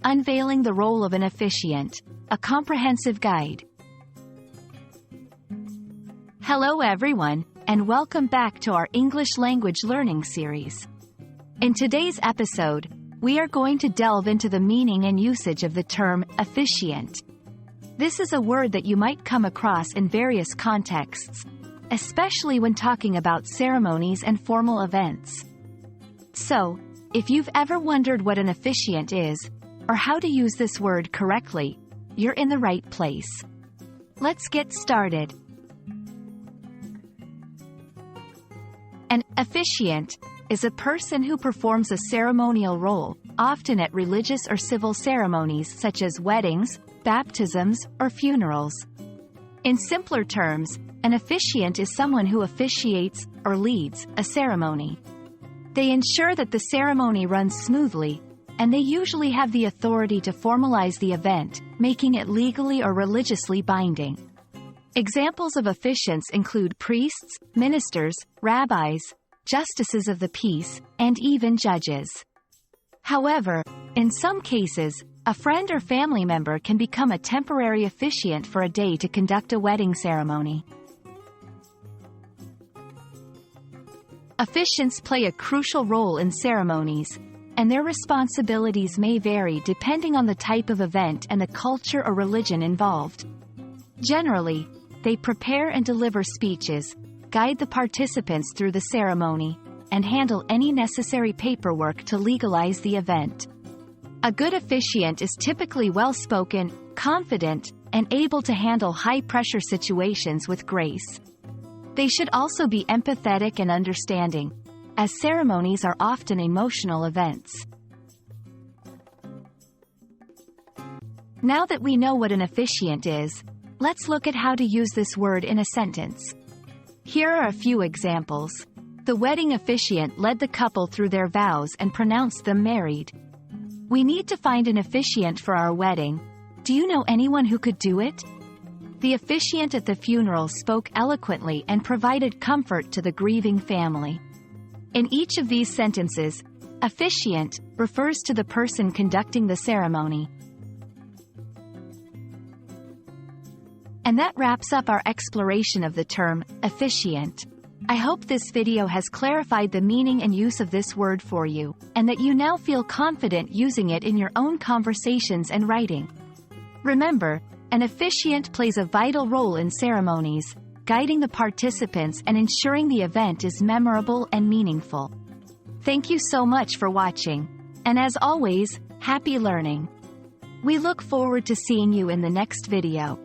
Unveiling the Role of an Officiant, a comprehensive guide. Hello everyone, and welcome back to our English language learning series. In today's episode, we are going to delve into the meaning and usage of the term officiant. This is a word that you might come across in various contexts, especially when talking about ceremonies and formal events. So, if you've ever wondered what an officiant is, or how to use this word correctly, you're in the right place. Let's get started. An officiant is a person who performs a ceremonial role, often at religious or civil ceremonies such as weddings, baptisms, or funerals. In simpler terms, an officiant is someone who officiates, or leads, a ceremony. They ensure that the ceremony runs smoothly, and they usually have the authority to formalize the event, making it legally or religiously binding. Examples of officiants include priests, ministers, rabbis, justices of the peace, and even judges. However, in some cases, a friend or family member can become a temporary officiant for a day to conduct a wedding ceremony. Officiants play a crucial role in ceremonies, and their responsibilities may vary depending on the type of event and the culture or religion involved. Generally, they prepare and deliver speeches, guide the participants through the ceremony, and handle any necessary paperwork to legalize the event. A good officiant is typically well-spoken, confident, and able to handle high-pressure situations with grace. They should also be empathetic and understanding, as ceremonies are often emotional events. Now that we know what an officiant is, let's look at how to use this word in a sentence. Here are a few examples. The wedding officiant led the couple through their vows and pronounced them married. We need to find an officiant for our wedding. Do you know anyone who could do it? The officiant at the funeral spoke eloquently and provided comfort to the grieving family. In each of these sentences, officiant refers to the person conducting the ceremony. And that wraps up our exploration of the term officiant. I hope this video has clarified the meaning and use of this word for you, and that you now feel confident using it in your own conversations and writing. Remember, an officiant plays a vital role in ceremonies, guiding the participants and ensuring the event is memorable and meaningful. Thank you so much for watching, and as always, happy learning. We look forward to seeing you in the next video.